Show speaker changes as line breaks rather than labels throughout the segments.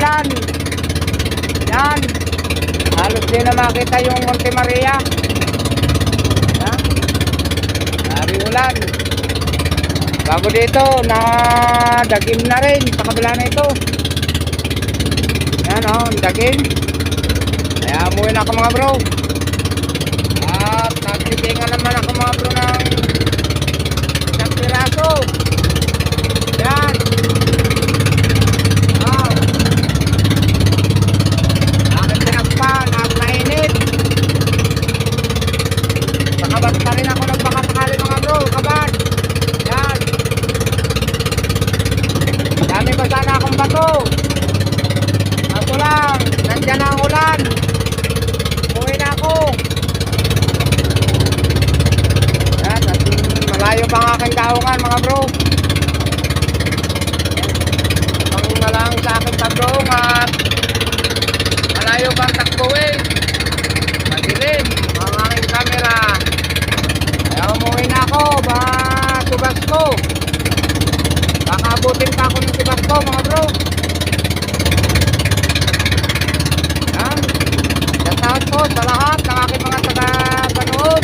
ulan. Yan. Halos din na makita yung Monte Maria. Yan. Dari ulan. Bago dito, dagim na rin sa kabila na ito. Yan o, dagim. Kaya umuwi na ako mga bro. At nagtitingan naman ako mga bro ng isang piraso. Yan. Wow. Aking pinagpa, nagpainit. Sakabat pa rin ako nagpakasakali mga bro, kabat. Yan. Dami pa sana akong bato. Ako lang, nandyan ang ulan. Uwi na ako. Yan, at malayo pa ang aking daungan mga bro. Ang malang sa aking pagdoong at malayo pang takbuhin. Madilim ang aking camera. Kaya umuwi na ako, subas ko. Baka abutin pa ako ng subas ko mga bro. Yan. Shoutout po sa lahat ng aking mga taga-panood.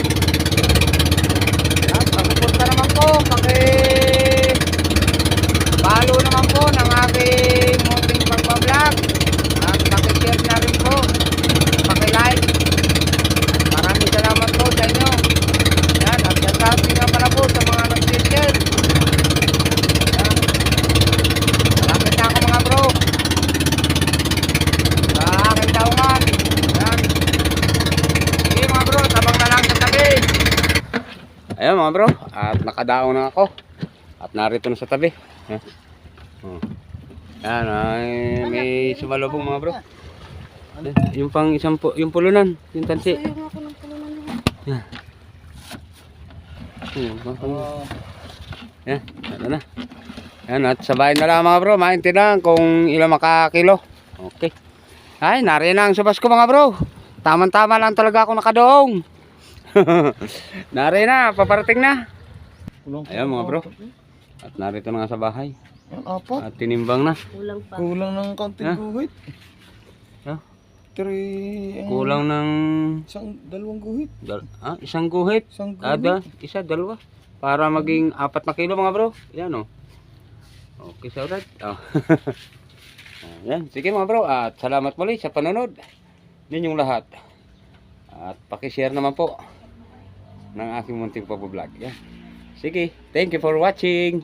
Yan. Pag-suporta naman po. Paki-follow naman po ng aking munting pagbablog. At paki-share na rin po. Paki-like. Maraming salamat po sa inyo. Yan. At shoutout din nga pala po sa mga nag-share. Yan. Malapit na ako mga bro. Sa aking daungan. Yan. Sige mga bro, tabang na lang sa tabi. Ayun mga bro, at nakadaong na ako. At narito na sa tabi. Yan. Yan, ay, may sumalubong mga bro. Yung pang isang yung pulunan, yung tansi. Yan. Yan, ano na. Yan, at sabahin na lang mga bro, maintindihan kung ilang makakilo. Okay. Ay, nariyan na ang subas ko mga bro. Tama-tama lang talaga ako nakadoong. Nariyan na, paparating na. Ayan mga bro. At narito na nga sa bahay.
Apat.
At tinimbang na.
Kulang pa.
Kulang ng kaunting guhit.
Ha?
Kulang
Kulang ng
dalawang guhit.
isang guhit.
Isang guhit.
Isa, dalawa. Para maging 4 na kilo mga bro. Yan o. Okay, so that. Oh. Ayan. Sige mga bro. At salamat muli sa panonood ninyong lahat. At pakishare naman po ng aking munting pag-vlog. Yan. Sige. Thank you for watching.